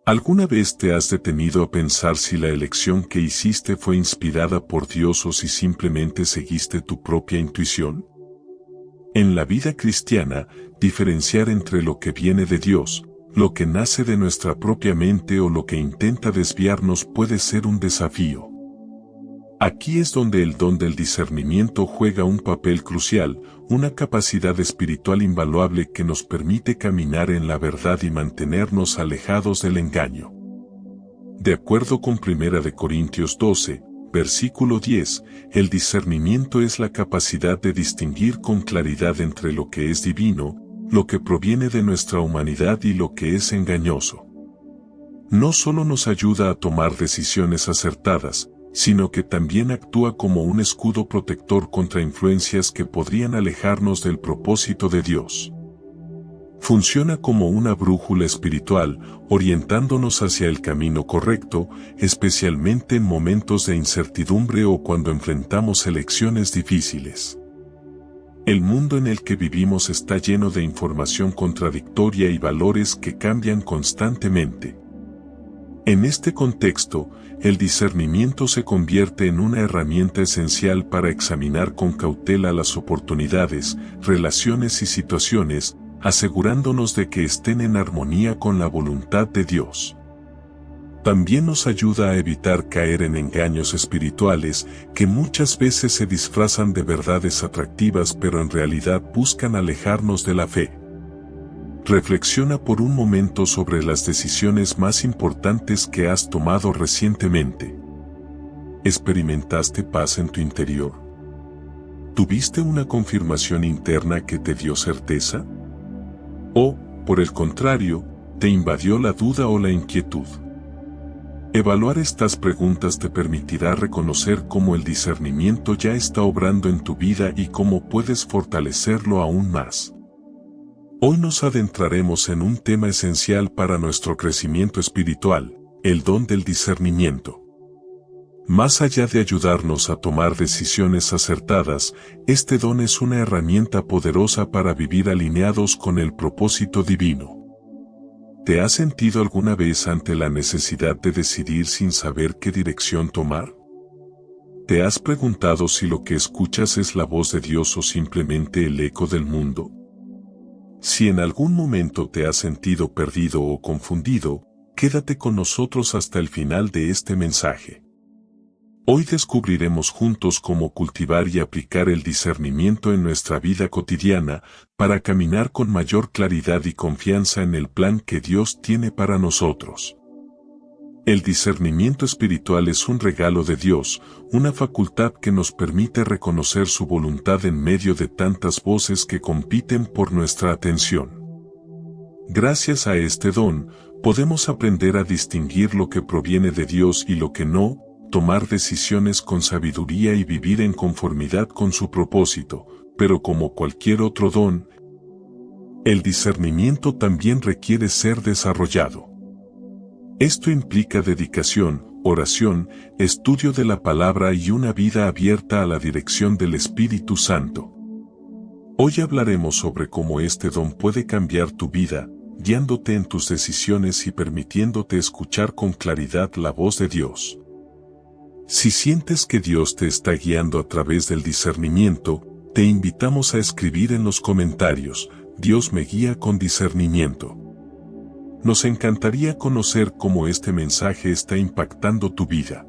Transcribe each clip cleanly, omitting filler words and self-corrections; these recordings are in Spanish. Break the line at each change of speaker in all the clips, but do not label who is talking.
¿Alguna vez te has detenido a pensar si la elección que hiciste fue inspirada por Dios o si simplemente seguiste tu propia intuición? En la vida cristiana, diferenciar entre lo que viene de Dios, lo que nace de nuestra propia mente o lo que intenta desviarnos puede ser un desafío. Aquí es donde el don del discernimiento juega un papel crucial, una capacidad espiritual invaluable que nos permite caminar en la verdad y mantenernos alejados del engaño. De acuerdo con 1 Corintios 12, versículo 10, el discernimiento es la capacidad de distinguir con claridad entre lo que es divino, lo que proviene de nuestra humanidad y lo que es engañoso. No solo nos ayuda a tomar decisiones acertadas, sino que también actúa como un escudo protector contra influencias que podrían alejarnos del propósito de Dios. Funciona como una brújula espiritual, orientándonos hacia el camino correcto, especialmente en momentos de incertidumbre o cuando enfrentamos elecciones difíciles. El mundo en el que vivimos está lleno de información contradictoria y valores que cambian constantemente. En este contexto, el discernimiento se convierte en una herramienta esencial para examinar con cautela las oportunidades, relaciones y situaciones, asegurándonos de que estén en armonía con la voluntad de Dios. También nos ayuda a evitar caer en engaños espirituales que muchas veces se disfrazan de verdades atractivas pero en realidad buscan alejarnos de la fe. Reflexiona por un momento sobre las decisiones más importantes que has tomado recientemente. ¿Experimentaste paz en tu interior? ¿Tuviste una confirmación interna que te dio certeza? ¿O, por el contrario, te invadió la duda o la inquietud? Evaluar estas preguntas te permitirá reconocer cómo el discernimiento ya está obrando en tu vida y cómo puedes fortalecerlo aún más. Hoy nos adentraremos en un tema esencial para nuestro crecimiento espiritual, el don del discernimiento. Más allá de ayudarnos a tomar decisiones acertadas, este don es una herramienta poderosa para vivir alineados con el propósito divino. ¿Te has sentido alguna vez ante la necesidad de decidir sin saber qué dirección tomar? ¿Te has preguntado si lo que escuchas es la voz de Dios o simplemente el eco del mundo? Si en algún momento te has sentido perdido o confundido, quédate con nosotros hasta el final de este mensaje. Hoy descubriremos juntos cómo cultivar y aplicar el discernimiento en nuestra vida cotidiana, para caminar con mayor claridad y confianza en el plan que Dios tiene para nosotros. El discernimiento espiritual es un regalo de Dios, una facultad que nos permite reconocer su voluntad en medio de tantas voces que compiten por nuestra atención. Gracias a este don, podemos aprender a distinguir lo que proviene de Dios y lo que no, tomar decisiones con sabiduría y vivir en conformidad con su propósito, pero como cualquier otro don, el discernimiento también requiere ser desarrollado. Esto implica dedicación, oración, estudio de la palabra y una vida abierta a la dirección del Espíritu Santo. Hoy hablaremos sobre cómo este don puede cambiar tu vida, guiándote en tus decisiones y permitiéndote escuchar con claridad la voz de Dios. Si sientes que Dios te está guiando a través del discernimiento, te invitamos a escribir en los comentarios: Dios me guía con discernimiento. Nos encantaría conocer cómo este mensaje está impactando tu vida.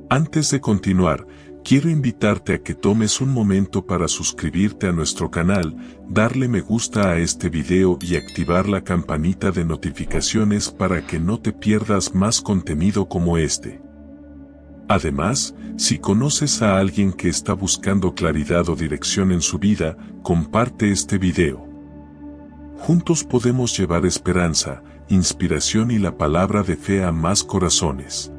Antes de continuar, quiero invitarte a que tomes un momento para suscribirte a nuestro canal, darle me gusta a este video y activar la campanita de notificaciones para que no te pierdas más contenido como este. Además, si conoces a alguien que está buscando claridad o dirección en su vida, comparte este video. Juntos podemos llevar esperanza, inspiración y la palabra de fe a más corazones.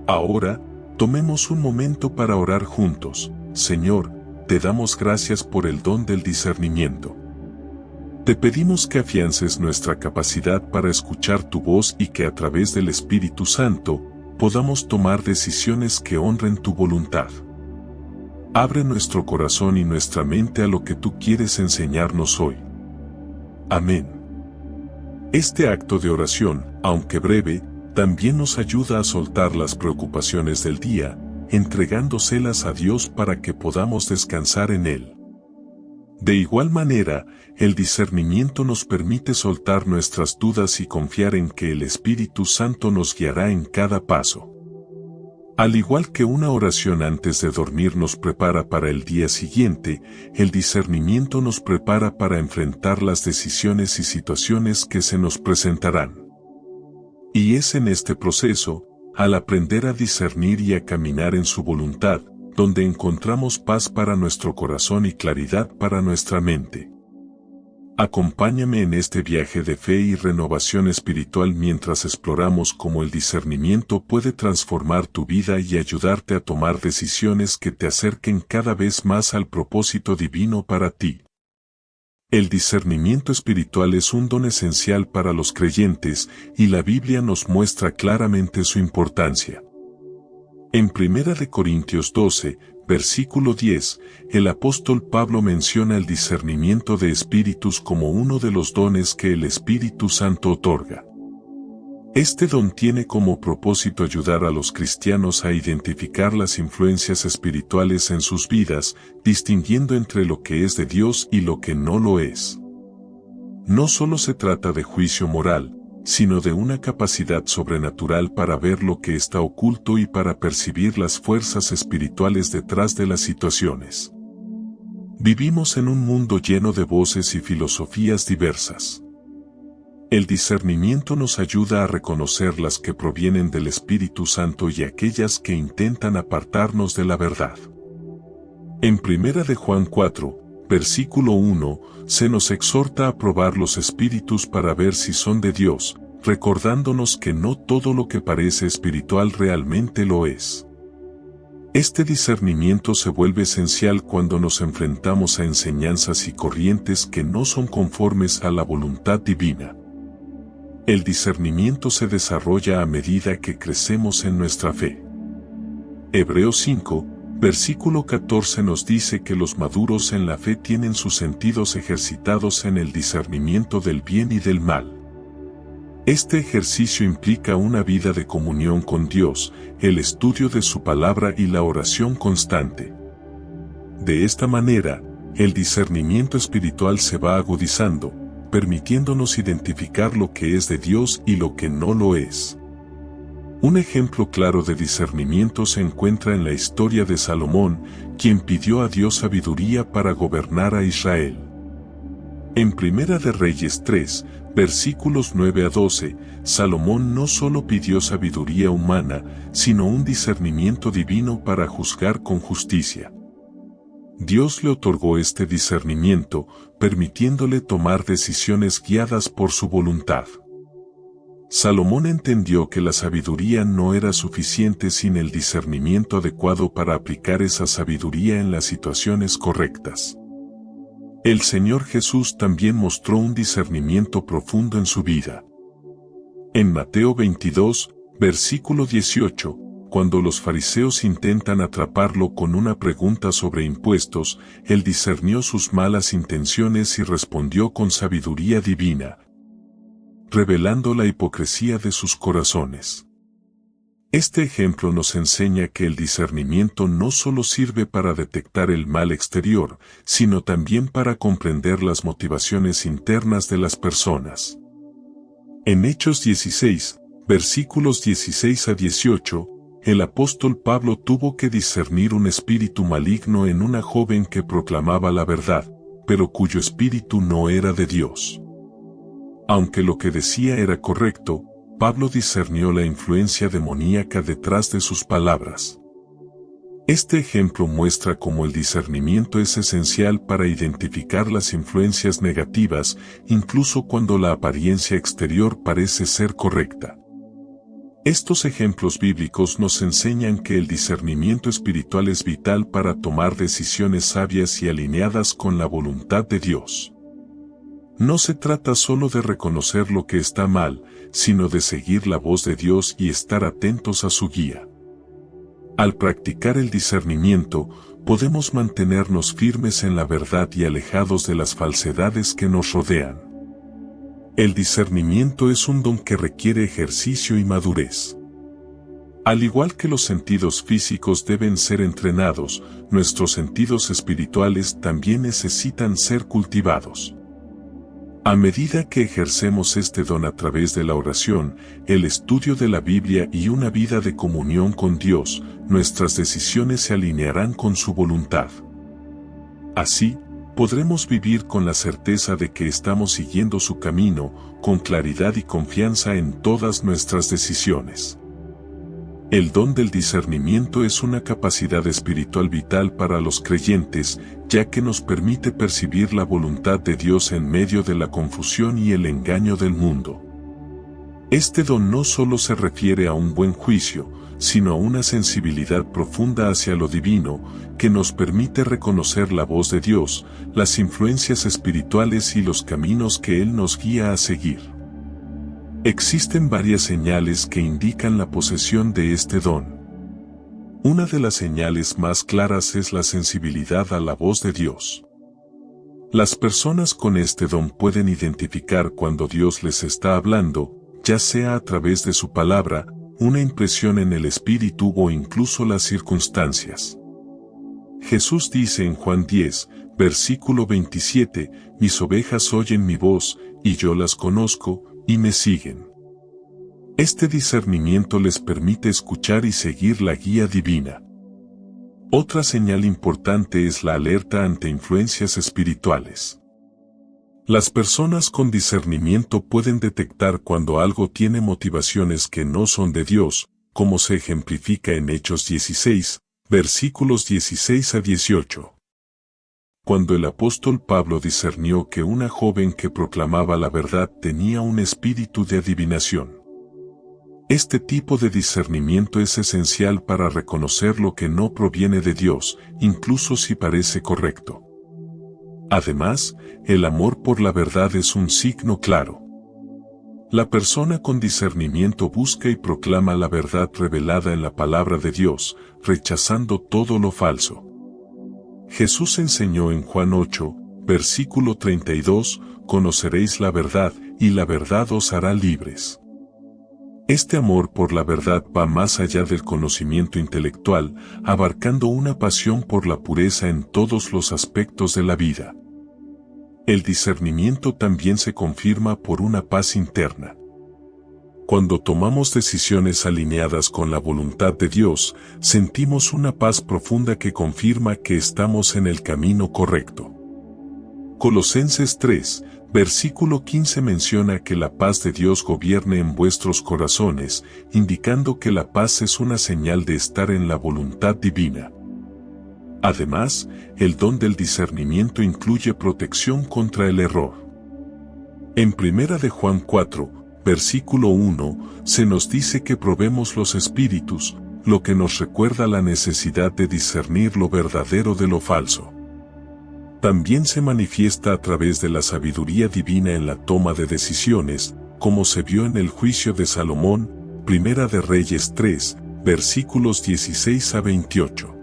Ahora, tomemos un momento para orar juntos. Señor, te damos gracias por el don del discernimiento. Te pedimos que afiances nuestra capacidad para escuchar tu voz y que a través del Espíritu Santo, podamos tomar decisiones que honren tu voluntad. Abre nuestro corazón y nuestra mente a lo que tú quieres enseñarnos hoy. Amén. Este acto de oración, aunque breve, también nos ayuda a soltar las preocupaciones del día, entregándoselas a Dios para que podamos descansar en Él. De igual manera, el discernimiento nos permite soltar nuestras dudas y confiar en que el Espíritu Santo nos guiará en cada paso. Al igual que una oración antes de dormir nos prepara para el día siguiente, el discernimiento nos prepara para enfrentar las decisiones y situaciones que se nos presentarán. Y es en este proceso, al aprender a discernir y a caminar en su voluntad, donde encontramos paz para nuestro corazón y claridad para nuestra mente. Acompáñame en este viaje de fe y renovación espiritual mientras exploramos cómo el discernimiento puede transformar tu vida y ayudarte a tomar decisiones que te acerquen cada vez más al propósito divino para ti. El discernimiento espiritual es un don esencial para los creyentes y la Biblia nos muestra claramente su importancia. En 1 Corintios 12, versículo 10, el apóstol Pablo menciona el discernimiento de espíritus como uno de los dones que el Espíritu Santo otorga. Este don tiene como propósito ayudar a los cristianos a identificar las influencias espirituales en sus vidas, distinguiendo entre lo que es de Dios y lo que no lo es. No solo se trata de juicio moral, sino de una capacidad sobrenatural para ver lo que está oculto y para percibir las fuerzas espirituales detrás de las situaciones. Vivimos en un mundo lleno de voces y filosofías diversas. El discernimiento nos ayuda a reconocer las que provienen del Espíritu Santo y aquellas que intentan apartarnos de la verdad. En 1 de Juan 4, versículo 1, se nos exhorta a probar los espíritus para ver si son de Dios, recordándonos que no todo lo que parece espiritual realmente lo es. Este discernimiento se vuelve esencial cuando nos enfrentamos a enseñanzas y corrientes que no son conformes a la voluntad divina. El discernimiento se desarrolla a medida que crecemos en nuestra fe. Hebreos 5, versículo 14 nos dice que los maduros en la fe tienen sus sentidos ejercitados en el discernimiento del bien y del mal. Este ejercicio implica una vida de comunión con Dios, el estudio de su palabra y la oración constante. De esta manera, el discernimiento espiritual se va agudizando, permitiéndonos identificar lo que es de Dios y lo que no lo es. Un ejemplo claro de discernimiento se encuentra en la historia de Salomón, quien pidió a Dios sabiduría para gobernar a Israel. En 1 de Reyes 3, versículos 9 a 12, Salomón no solo pidió sabiduría humana, sino un discernimiento divino para juzgar con justicia. Dios le otorgó este discernimiento, permitiéndole tomar decisiones guiadas por su voluntad. Salomón entendió que la sabiduría no era suficiente sin el discernimiento adecuado para aplicar esa sabiduría en las situaciones correctas. El Señor Jesús también mostró un discernimiento profundo en su vida. En Mateo 22, versículo 18, cuando los fariseos intentan atraparlo con una pregunta sobre impuestos, él discernió sus malas intenciones y respondió con sabiduría divina, revelando la hipocresía de sus corazones. Este ejemplo nos enseña que el discernimiento no solo sirve para detectar el mal exterior, sino también para comprender las motivaciones internas de las personas. En Hechos 16, versículos 16 a 18, el apóstol Pablo tuvo que discernir un espíritu maligno en una joven que proclamaba la verdad, pero cuyo espíritu no era de Dios. Aunque lo que decía era correcto, Pablo discernió la influencia demoníaca detrás de sus palabras. Este ejemplo muestra cómo el discernimiento es esencial para identificar las influencias negativas, incluso cuando la apariencia exterior parece ser correcta. Estos ejemplos bíblicos nos enseñan que el discernimiento espiritual es vital para tomar decisiones sabias y alineadas con la voluntad de Dios. No se trata solo de reconocer lo que está mal, sino de seguir la voz de Dios y estar atentos a su guía. Al practicar el discernimiento, podemos mantenernos firmes en la verdad y alejados de las falsedades que nos rodean. El discernimiento es un don que requiere ejercicio y madurez. Al igual que los sentidos físicos deben ser entrenados, nuestros sentidos espirituales también necesitan ser cultivados. A medida que ejercemos este don a través de la oración, el estudio de la Biblia y una vida de comunión con Dios, nuestras decisiones se alinearán con su voluntad. Así, podremos vivir con la certeza de que estamos siguiendo su camino, con claridad y confianza en todas nuestras decisiones. El don del discernimiento es una capacidad espiritual vital para los creyentes, ya que nos permite percibir la voluntad de Dios en medio de la confusión y el engaño del mundo. Este don no solo se refiere a un buen juicio, sino a una sensibilidad profunda hacia lo divino, que nos permite reconocer la voz de Dios, las influencias espirituales y los caminos que Él nos guía a seguir. Existen varias señales que indican la posesión de este don. Una de las señales más claras es la sensibilidad a la voz de Dios. Las personas con este don pueden identificar cuando Dios les está hablando, ya sea a través de su palabra, una impresión en el espíritu o incluso las circunstancias. Jesús dice en Juan 10, versículo 27, «Mis ovejas oyen mi voz, y yo las conozco, y me siguen». Este discernimiento les permite escuchar y seguir la guía divina. Otra señal importante es la alerta ante influencias espirituales. Las personas con discernimiento pueden detectar cuando algo tiene motivaciones que no son de Dios, como se ejemplifica en Hechos 16, versículos 16 a 18. Cuando el apóstol Pablo discernió que una joven que proclamaba la verdad tenía un espíritu de adivinación. Este tipo de discernimiento es esencial para reconocer lo que no proviene de Dios, incluso si parece correcto. Además, el amor por la verdad es un signo claro. La persona con discernimiento busca y proclama la verdad revelada en la palabra de Dios, rechazando todo lo falso. Jesús enseñó en Juan 8, versículo 32, «Conoceréis la verdad, y la verdad os hará libres». Este amor por la verdad va más allá del conocimiento intelectual, abarcando una pasión por la pureza en todos los aspectos de la vida. El discernimiento también se confirma por una paz interna. Cuando tomamos decisiones alineadas con la voluntad de Dios, sentimos una paz profunda que confirma que estamos en el camino correcto. Colosenses 3, versículo 15 menciona que la paz de Dios gobierne en vuestros corazones, indicando que la paz es una señal de estar en la voluntad divina. Además, el don del discernimiento incluye protección contra el error. En 1 de Juan 4, versículo 1, se nos dice que probemos los espíritus, lo que nos recuerda la necesidad de discernir lo verdadero de lo falso. También se manifiesta a través de la sabiduría divina en la toma de decisiones, como se vio en el juicio de Salomón, 1 de Reyes 3, versículos 16 a 28.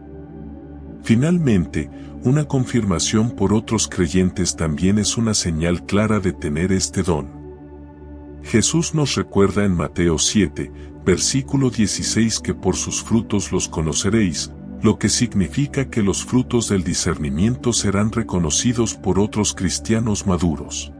Finalmente, una confirmación por otros creyentes también es una señal clara de tener este don. Jesús nos recuerda en Mateo 7, versículo 16 que por sus frutos los conoceréis, lo que significa que los frutos del discernimiento serán reconocidos por otros cristianos maduros.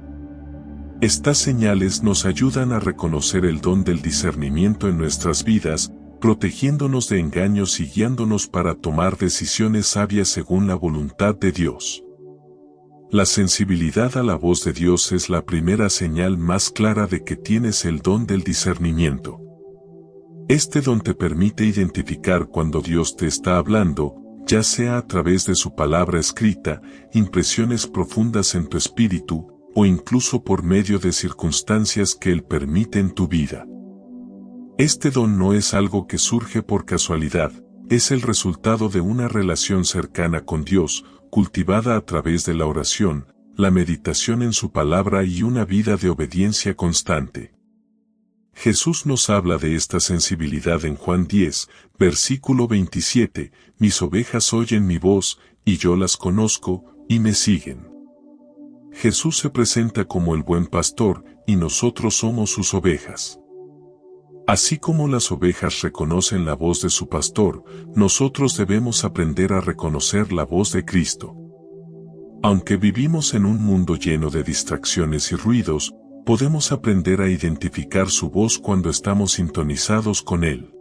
Estas señales nos ayudan a reconocer el don del discernimiento en nuestras vidas, protegiéndonos de engaños y guiándonos para tomar decisiones sabias según la voluntad de Dios. La sensibilidad a la voz de Dios es la primera señal más clara de que tienes el don del discernimiento. Este don te permite identificar cuando Dios te está hablando, ya sea a través de su palabra escrita, impresiones profundas en tu espíritu, o incluso por medio de circunstancias que Él permite en tu vida. Este don no es algo que surge por casualidad, es el resultado de una relación cercana con Dios, cultivada a través de la oración, la meditación en su palabra y una vida de obediencia constante. Jesús nos habla de esta sensibilidad en Juan 10, versículo 27, «Mis ovejas oyen mi voz, y yo las conozco, y me siguen». Jesús se presenta como el buen pastor y nosotros somos sus ovejas. Así como las ovejas reconocen la voz de su pastor, nosotros debemos aprender a reconocer la voz de Cristo. Aunque vivimos en un mundo lleno de distracciones y ruidos, podemos aprender a identificar su voz cuando estamos sintonizados con Él.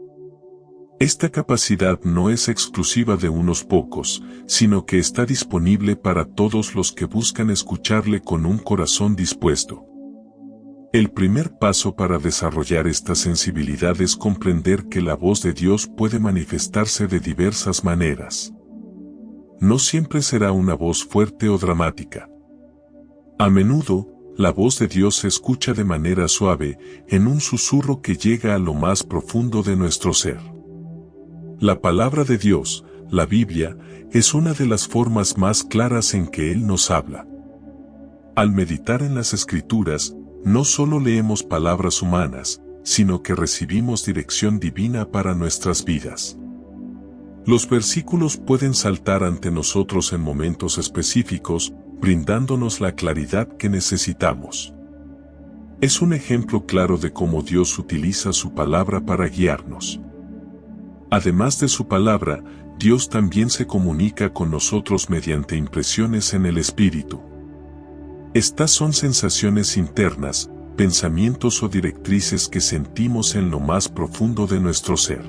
Esta capacidad no es exclusiva de unos pocos, sino que está disponible para todos los que buscan escucharle con un corazón dispuesto. El primer paso para desarrollar esta sensibilidad es comprender que la voz de Dios puede manifestarse de diversas maneras. No siempre será una voz fuerte o dramática. A menudo, la voz de Dios se escucha de manera suave, en un susurro que llega a lo más profundo de nuestro ser. La palabra de Dios, la Biblia, es una de las formas más claras en que Él nos habla. Al meditar en las Escrituras, no solo leemos palabras humanas, sino que recibimos dirección divina para nuestras vidas. Los versículos pueden saltar ante nosotros en momentos específicos, brindándonos la claridad que necesitamos. Es un ejemplo claro de cómo Dios utiliza su palabra para guiarnos. Además de su palabra, Dios también se comunica con nosotros mediante impresiones en el espíritu. Estas son sensaciones internas, pensamientos o directrices que sentimos en lo más profundo de nuestro ser.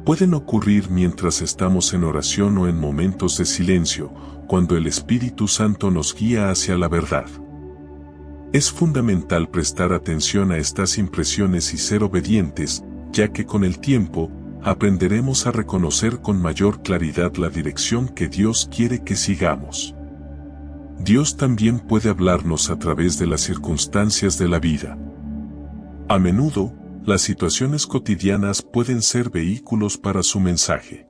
Pueden ocurrir mientras estamos en oración o en momentos de silencio, cuando el Espíritu Santo nos guía hacia la verdad. Es fundamental prestar atención a estas impresiones y ser obedientes, ya que con el tiempo, aprenderemos a reconocer con mayor claridad la dirección que Dios quiere que sigamos. Dios también puede hablarnos a través de las circunstancias de la vida. A menudo, las situaciones cotidianas pueden ser vehículos para su mensaje.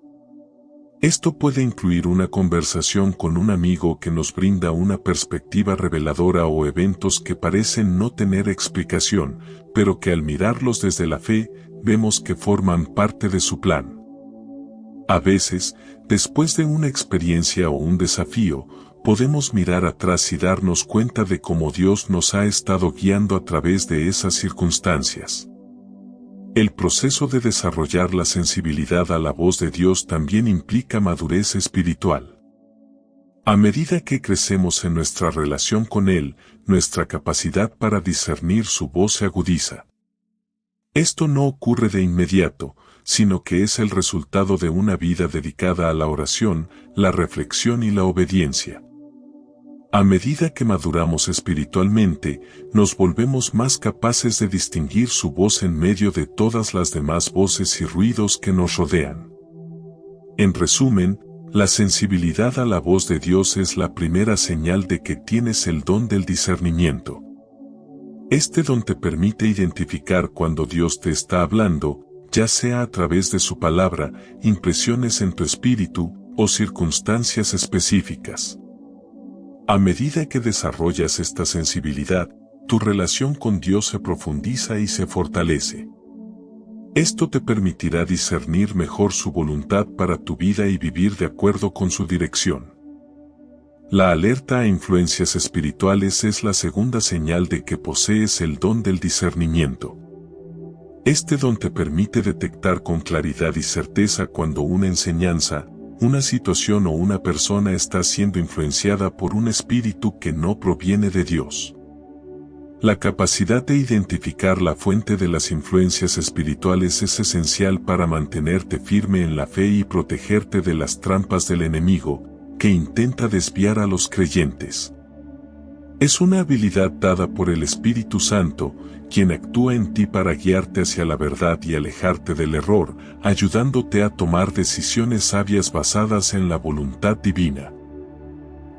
Esto puede incluir una conversación con un amigo que nos brinda una perspectiva reveladora o eventos que parecen no tener explicación, pero que al mirarlos desde la fe, vemos que forman parte de su plan. A veces, después de una experiencia o un desafío, podemos mirar atrás y darnos cuenta de cómo Dios nos ha estado guiando a través de esas circunstancias. El proceso de desarrollar la sensibilidad a la voz de Dios también implica madurez espiritual. A medida que crecemos en nuestra relación con Él, nuestra capacidad para discernir su voz se agudiza. Esto no ocurre de inmediato, sino que es el resultado de una vida dedicada a la oración, la reflexión y la obediencia. A medida que maduramos espiritualmente, nos volvemos más capaces de distinguir su voz en medio de todas las demás voces y ruidos que nos rodean. En resumen, la sensibilidad a la voz de Dios es la primera señal de que tienes el don del discernimiento. Este don te permite identificar cuando Dios te está hablando, ya sea a través de su palabra, impresiones en tu espíritu, o circunstancias específicas. A medida que desarrollas esta sensibilidad, tu relación con Dios se profundiza y se fortalece. Esto te permitirá discernir mejor su voluntad para tu vida y vivir de acuerdo con su dirección. La alerta a influencias espirituales es la segunda señal de que posees el don del discernimiento. Este don te permite detectar con claridad y certeza cuando una enseñanza, una situación o una persona está siendo influenciada por un espíritu que no proviene de Dios. La capacidad de identificar la fuente de las influencias espirituales es esencial para mantenerte firme en la fe y protegerte de las trampas del enemigo, que intenta desviar a los creyentes. Es una habilidad dada por el Espíritu Santo, quien actúa en ti para guiarte hacia la verdad y alejarte del error, ayudándote a tomar decisiones sabias basadas en la voluntad divina.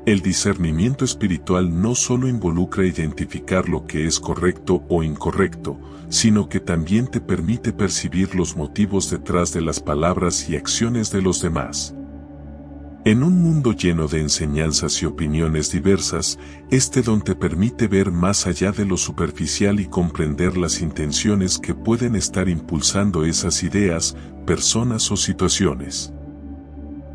El discernimiento espiritual no solo involucra identificar lo que es correcto o incorrecto, sino que también te permite percibir los motivos detrás de las palabras y acciones de los demás. En un mundo lleno de enseñanzas y opiniones diversas, este don te permite ver más allá de lo superficial y comprender las intenciones que pueden estar impulsando esas ideas, personas o situaciones.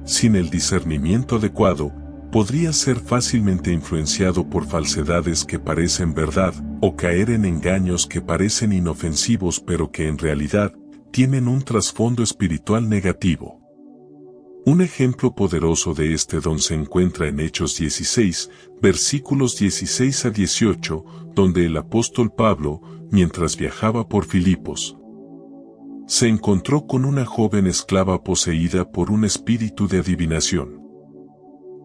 Sin el discernimiento adecuado, podría ser fácilmente influenciado por falsedades que parecen verdad, o caer en engaños que parecen inofensivos pero que en realidad tienen un trasfondo espiritual negativo. Un ejemplo poderoso de este don se encuentra en Hechos 16, versículos 16 a 18, donde el apóstol Pablo, mientras viajaba por Filipos, se encontró con una joven esclava poseída por un espíritu de adivinación.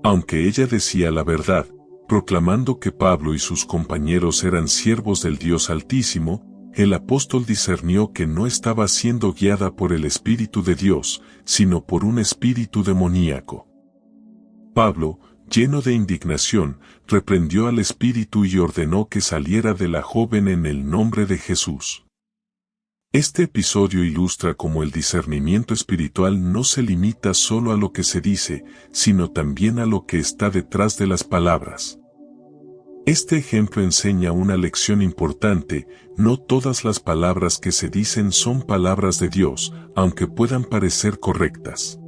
Aunque ella decía la verdad, proclamando que Pablo y sus compañeros eran siervos del Dios Altísimo, el apóstol discernió que no estaba siendo guiada por el Espíritu de Dios, sino por un espíritu demoníaco. Pablo, lleno de indignación, reprendió al espíritu y ordenó que saliera de la joven en el nombre de Jesús. Este episodio ilustra cómo el discernimiento espiritual no se limita solo a lo que se dice, sino también a lo que está detrás de las palabras. Este ejemplo enseña una lección importante: no todas las palabras que se dicen son palabras de Dios, aunque puedan parecer correctas.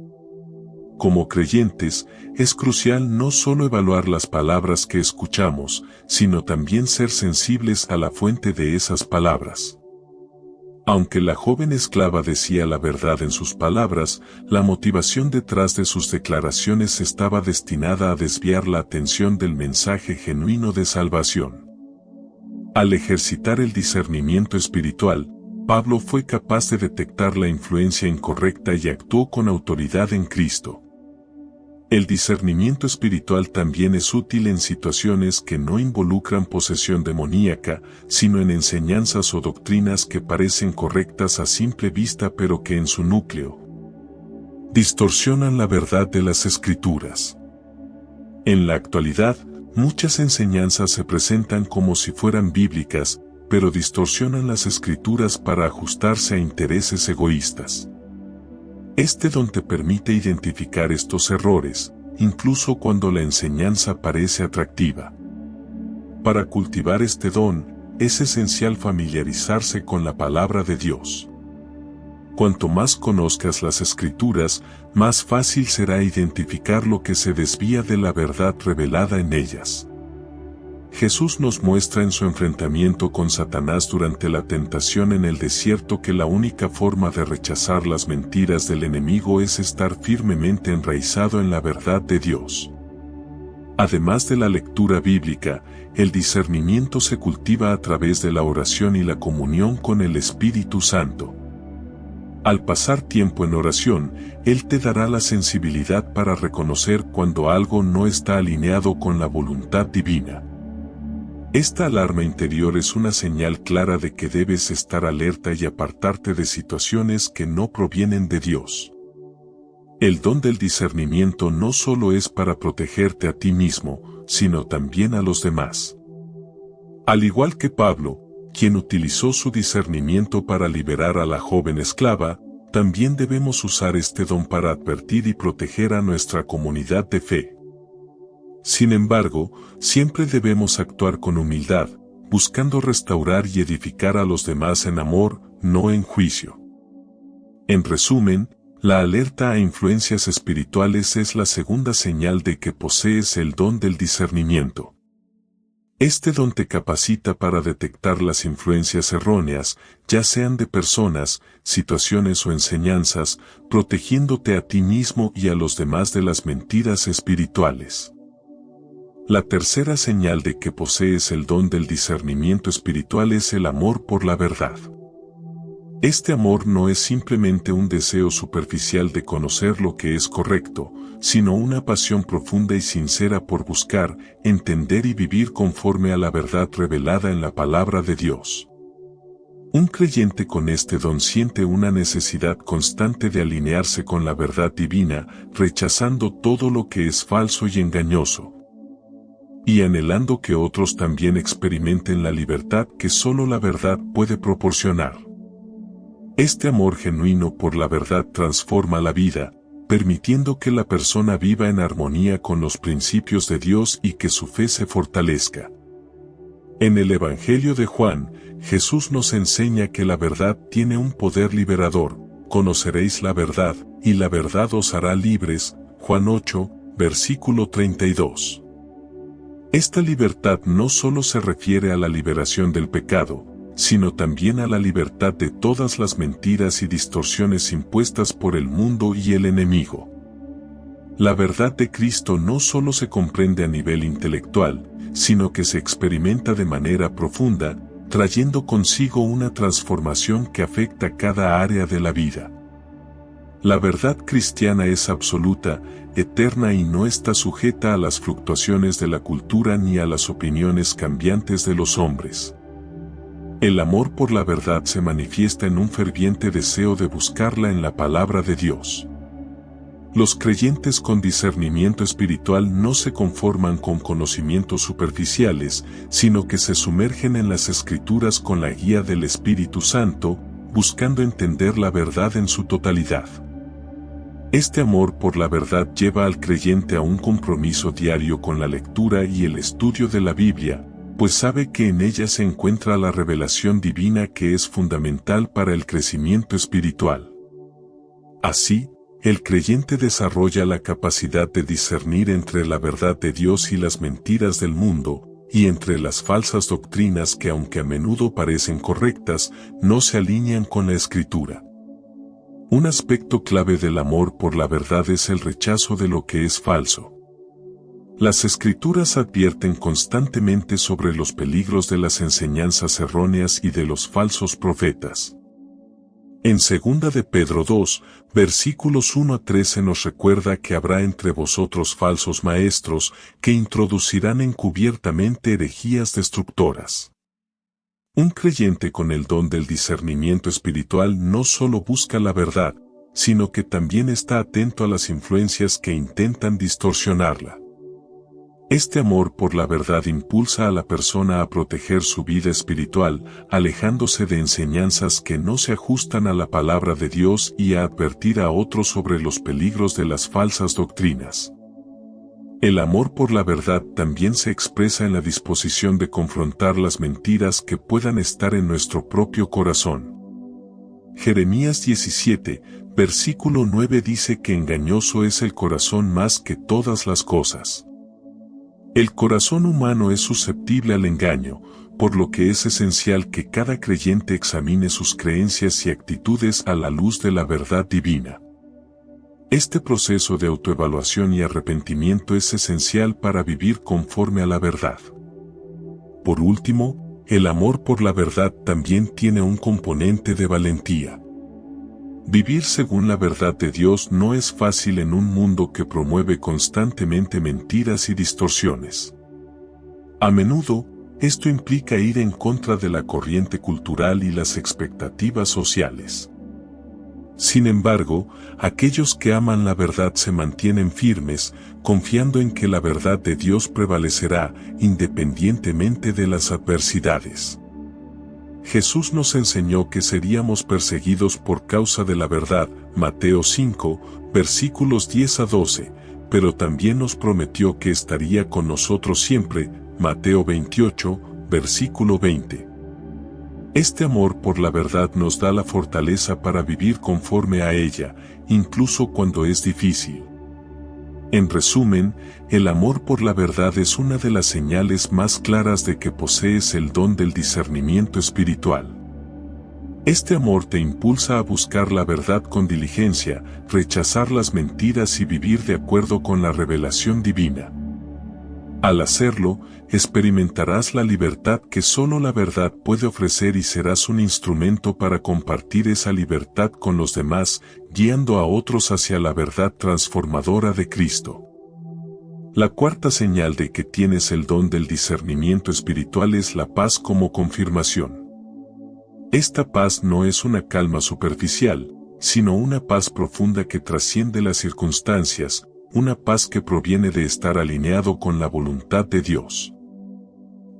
Como creyentes, es crucial no solo evaluar las palabras que escuchamos, sino también ser sensibles a la fuente de esas palabras. Aunque la joven esclava decía la verdad en sus palabras, la motivación detrás de sus declaraciones estaba destinada a desviar la atención del mensaje genuino de salvación. Al ejercitar el discernimiento espiritual, Pablo fue capaz de detectar la influencia incorrecta y actuó con autoridad en Cristo. El discernimiento espiritual también es útil en situaciones que no involucran posesión demoníaca, sino en enseñanzas o doctrinas que parecen correctas a simple vista pero que en su núcleo distorsionan la verdad de las Escrituras. En la actualidad, muchas enseñanzas se presentan como si fueran bíblicas, pero distorsionan las Escrituras para ajustarse a intereses egoístas. Este don te permite identificar estos errores, incluso cuando la enseñanza parece atractiva. Para cultivar este don, es esencial familiarizarse con la palabra de Dios. Cuanto más conozcas las Escrituras, más fácil será identificar lo que se desvía de la verdad revelada en ellas. Jesús nos muestra en su enfrentamiento con Satanás durante la tentación en el desierto que la única forma de rechazar las mentiras del enemigo es estar firmemente enraizado en la verdad de Dios. Además de la lectura bíblica, el discernimiento se cultiva a través de la oración y la comunión con el Espíritu Santo. Al pasar tiempo en oración, Él te dará la sensibilidad para reconocer cuando algo no está alineado con la voluntad divina. Esta alarma interior es una señal clara de que debes estar alerta y apartarte de situaciones que no provienen de Dios. El don del discernimiento no solo es para protegerte a ti mismo, sino también a los demás. Al igual que Pablo, quien utilizó su discernimiento para liberar a la joven esclava, también debemos usar este don para advertir y proteger a nuestra comunidad de fe. Sin embargo, siempre debemos actuar con humildad, buscando restaurar y edificar a los demás en amor, no en juicio. En resumen, la alerta a influencias espirituales es la segunda señal de que posees el don del discernimiento. Este don te capacita para detectar las influencias erróneas, ya sean de personas, situaciones o enseñanzas, protegiéndote a ti mismo y a los demás de las mentiras espirituales. La tercera señal de que posees el don del discernimiento espiritual es el amor por la verdad. Este amor no es simplemente un deseo superficial de conocer lo que es correcto, sino una pasión profunda y sincera por buscar, entender y vivir conforme a la verdad revelada en la palabra de Dios. Un creyente con este don siente una necesidad constante de alinearse con la verdad divina, rechazando todo lo que es falso y engañoso, y anhelando que otros también experimenten la libertad que solo la verdad puede proporcionar. Este amor genuino por la verdad transforma la vida, permitiendo que la persona viva en armonía con los principios de Dios y que su fe se fortalezca. En el Evangelio de Juan, Jesús nos enseña que la verdad tiene un poder liberador. Conoceréis la verdad, y la verdad os hará libres. Juan 8, versículo 32. Esta libertad no solo se refiere a la liberación del pecado, sino también a la libertad de todas las mentiras y distorsiones impuestas por el mundo y el enemigo. La verdad de Cristo no solo se comprende a nivel intelectual, sino que se experimenta de manera profunda, trayendo consigo una transformación que afecta cada área de la vida. La verdad cristiana es absoluta, eterna y no está sujeta a las fluctuaciones de la cultura ni a las opiniones cambiantes de los hombres. El amor por la verdad se manifiesta en un ferviente deseo de buscarla en la palabra de Dios. Los creyentes con discernimiento espiritual no se conforman con conocimientos superficiales, sino que se sumergen en las Escrituras con la guía del Espíritu Santo, buscando entender la verdad en su totalidad. Este amor por la verdad lleva al creyente a un compromiso diario con la lectura y el estudio de la Biblia, pues sabe que en ella se encuentra la revelación divina que es fundamental para el crecimiento espiritual. Así, el creyente desarrolla la capacidad de discernir entre la verdad de Dios y las mentiras del mundo, y entre las falsas doctrinas que aunque a menudo parecen correctas, no se alinean con la Escritura. Un aspecto clave del amor por la verdad es el rechazo de lo que es falso. Las Escrituras advierten constantemente sobre los peligros de las enseñanzas erróneas y de los falsos profetas. En 2 de Pedro 2, versículos 1 a 13 nos recuerda que habrá entre vosotros falsos maestros que introducirán encubiertamente herejías destructoras. Un creyente con el don del discernimiento espiritual no solo busca la verdad, sino que también está atento a las influencias que intentan distorsionarla. Este amor por la verdad impulsa a la persona a proteger su vida espiritual, alejándose de enseñanzas que no se ajustan a la palabra de Dios y a advertir a otros sobre los peligros de las falsas doctrinas. El amor por la verdad también se expresa en la disposición de confrontar las mentiras que puedan estar en nuestro propio corazón. Jeremías 17, versículo 9 dice que engañoso es el corazón más que todas las cosas. El corazón humano es susceptible al engaño, por lo que es esencial que cada creyente examine sus creencias y actitudes a la luz de la verdad divina. Este proceso de autoevaluación y arrepentimiento es esencial para vivir conforme a la verdad. Por último, el amor por la verdad también tiene un componente de valentía. Vivir según la verdad de Dios no es fácil en un mundo que promueve constantemente mentiras y distorsiones. A menudo, esto implica ir en contra de la corriente cultural y las expectativas sociales. Sin embargo, aquellos que aman la verdad se mantienen firmes, confiando en que la verdad de Dios prevalecerá, independientemente de las adversidades. Jesús nos enseñó que seríamos perseguidos por causa de la verdad, Mateo 5, versículos 10 a 12, pero también nos prometió que estaría con nosotros siempre, Mateo 28, versículo 20. Este amor por la verdad nos da la fortaleza para vivir conforme a ella, incluso cuando es difícil. En resumen, el amor por la verdad es una de las señales más claras de que posees el don del discernimiento espiritual. Este amor te impulsa a buscar la verdad con diligencia, rechazar las mentiras y vivir de acuerdo con la revelación divina. Al hacerlo, experimentarás la libertad que solo la verdad puede ofrecer y serás un instrumento para compartir esa libertad con los demás, guiando a otros hacia la verdad transformadora de Cristo. La cuarta señal de que tienes el don del discernimiento espiritual es la paz como confirmación. Esta paz no es una calma superficial, sino una paz profunda que trasciende las circunstancias, una paz que proviene de estar alineado con la voluntad de Dios.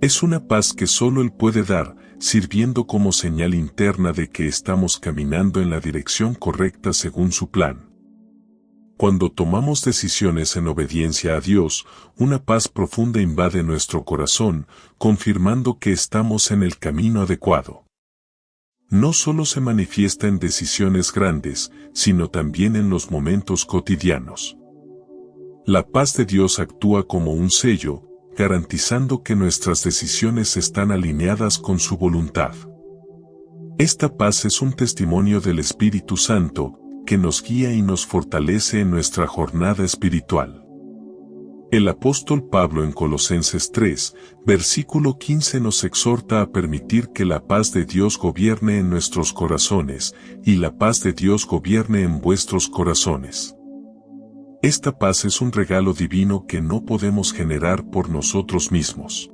Es una paz que solo Él puede dar, sirviendo como señal interna de que estamos caminando en la dirección correcta según su plan. Cuando tomamos decisiones en obediencia a Dios, una paz profunda invade nuestro corazón, confirmando que estamos en el camino adecuado. No solo se manifiesta en decisiones grandes, sino también en los momentos cotidianos. La paz de Dios actúa como un sello, garantizando que nuestras decisiones están alineadas con su voluntad. Esta paz es un testimonio del Espíritu Santo, que nos guía y nos fortalece en nuestra jornada espiritual. El apóstol Pablo en Colosenses 3, versículo 15 nos exhorta a permitir que la paz de Dios gobierne en nuestros corazones, y la paz de Dios gobierne en vuestros corazones. Esta paz es un regalo divino que no podemos generar por nosotros mismos.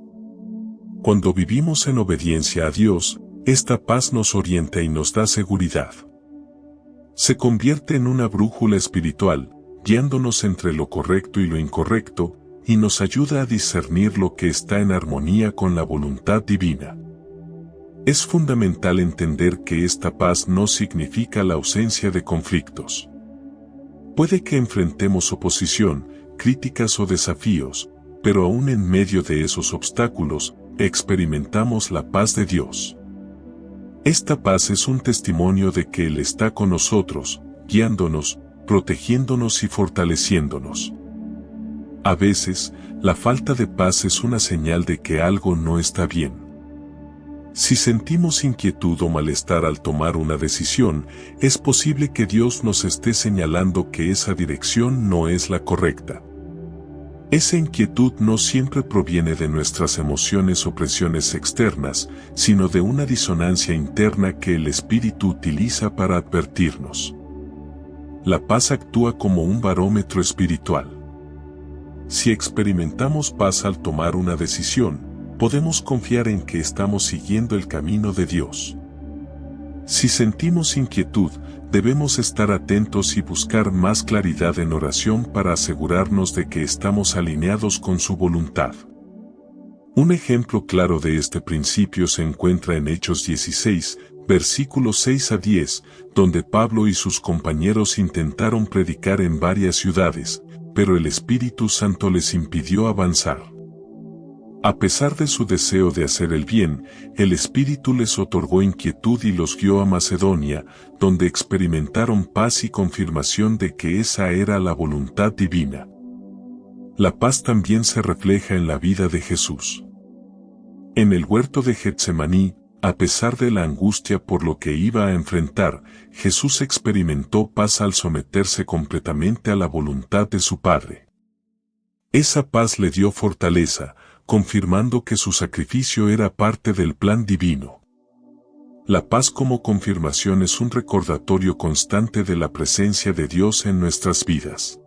Cuando vivimos en obediencia a Dios, esta paz nos orienta y nos da seguridad. Se convierte en una brújula espiritual, guiándonos entre lo correcto y lo incorrecto, y nos ayuda a discernir lo que está en armonía con la voluntad divina. Es fundamental entender que esta paz no significa la ausencia de conflictos. Puede que enfrentemos oposición, críticas o desafíos, pero aún en medio de esos obstáculos, experimentamos la paz de Dios. Esta paz es un testimonio de que Él está con nosotros, guiándonos, protegiéndonos y fortaleciéndonos. A veces, la falta de paz es una señal de que algo no está bien. Si sentimos inquietud o malestar al tomar una decisión, es posible que Dios nos esté señalando que esa dirección no es la correcta. Esa inquietud no siempre proviene de nuestras emociones o presiones externas, sino de una disonancia interna que el Espíritu utiliza para advertirnos. La paz actúa como un barómetro espiritual. Si experimentamos paz al tomar una decisión, podemos confiar en que estamos siguiendo el camino de Dios. Si sentimos inquietud, debemos estar atentos y buscar más claridad en oración para asegurarnos de que estamos alineados con su voluntad. Un ejemplo claro de este principio se encuentra en Hechos 16, versículos 6 a 10, donde Pablo y sus compañeros intentaron predicar en varias ciudades, pero el Espíritu Santo les impidió avanzar. A pesar de su deseo de hacer el bien, el Espíritu les otorgó inquietud y los guió a Macedonia, donde experimentaron paz y confirmación de que esa era la voluntad divina. La paz también se refleja en la vida de Jesús. En el huerto de Getsemaní, a pesar de la angustia por lo que iba a enfrentar, Jesús experimentó paz al someterse completamente a la voluntad de su Padre. Esa paz le dio fortaleza, confirmando que su sacrificio era parte del plan divino. La paz como confirmación es un recordatorio constante de la presencia de Dios en nuestras vidas.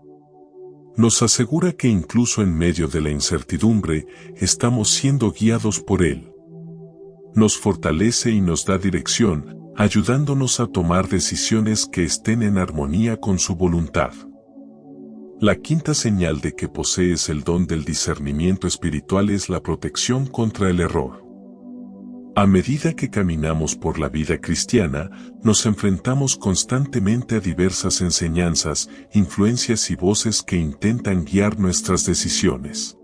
Nos asegura que incluso en medio de la incertidumbre, estamos siendo guiados por Él. Nos fortalece y nos da dirección, ayudándonos a tomar decisiones que estén en armonía con su voluntad. La quinta señal de que posees el don del discernimiento espiritual es la protección contra el error. A medida que caminamos por la vida cristiana, nos enfrentamos constantemente a diversas enseñanzas, influencias y voces que intentan guiar nuestras decisiones.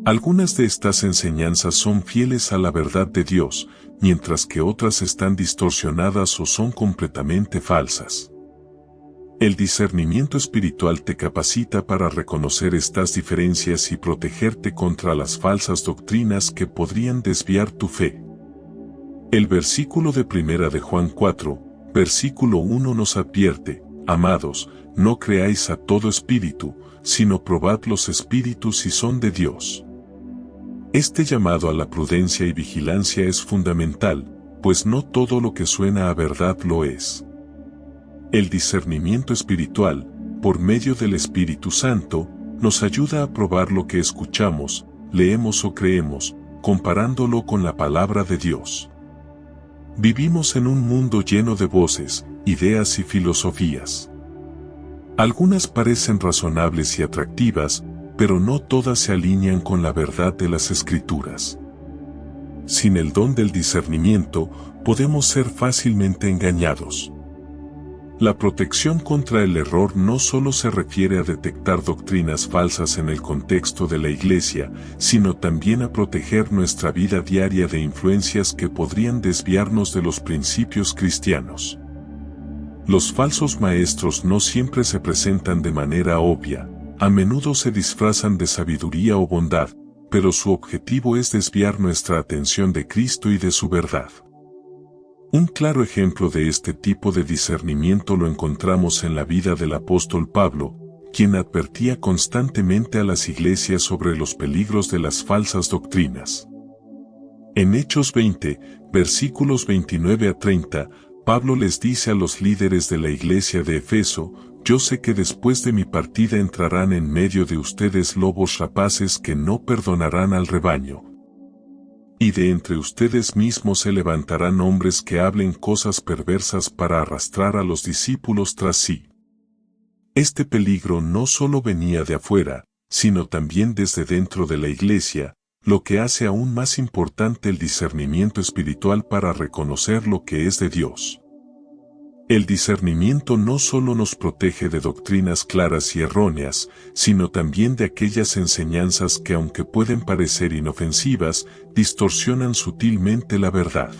Algunas de estas enseñanzas son fieles a la verdad de Dios, mientras que otras están distorsionadas o son completamente falsas. El discernimiento espiritual te capacita para reconocer estas diferencias y protegerte contra las falsas doctrinas que podrían desviar tu fe. El versículo de 1 de Juan 4, versículo 1 nos advierte: amados, no creáis a todo espíritu, sino probad los espíritus si son de Dios. Este llamado a la prudencia y vigilancia es fundamental, pues no todo lo que suena a verdad lo es. El discernimiento espiritual, por medio del Espíritu Santo, nos ayuda a probar lo que escuchamos, leemos o creemos, comparándolo con la palabra de Dios. Vivimos en un mundo lleno de voces, ideas y filosofías. Algunas parecen razonables y atractivas, pero no todas se alinean con la verdad de las Escrituras. Sin el don del discernimiento, podemos ser fácilmente engañados. La protección contra el error no solo se refiere a detectar doctrinas falsas en el contexto de la Iglesia, sino también a proteger nuestra vida diaria de influencias que podrían desviarnos de los principios cristianos. Los falsos maestros no siempre se presentan de manera obvia, a menudo se disfrazan de sabiduría o bondad, pero su objetivo es desviar nuestra atención de Cristo y de su verdad. Un claro ejemplo de este tipo de discernimiento lo encontramos en la vida del apóstol Pablo, quien advertía constantemente a las iglesias sobre los peligros de las falsas doctrinas. En Hechos 20, versículos 29 a 30, Pablo les dice a los líderes de la iglesia de Efeso: yo sé que después de mi partida entrarán en medio de ustedes lobos rapaces que no perdonarán al rebaño. Y de entre ustedes mismos se levantarán hombres que hablen cosas perversas para arrastrar a los discípulos tras sí. Este peligro no solo venía de afuera, sino también desde dentro de la iglesia, lo que hace aún más importante el discernimiento espiritual para reconocer lo que es de Dios. El discernimiento no solo nos protege de doctrinas claras y erróneas, sino también de aquellas enseñanzas que, aunque pueden parecer inofensivas, distorsionan sutilmente la verdad.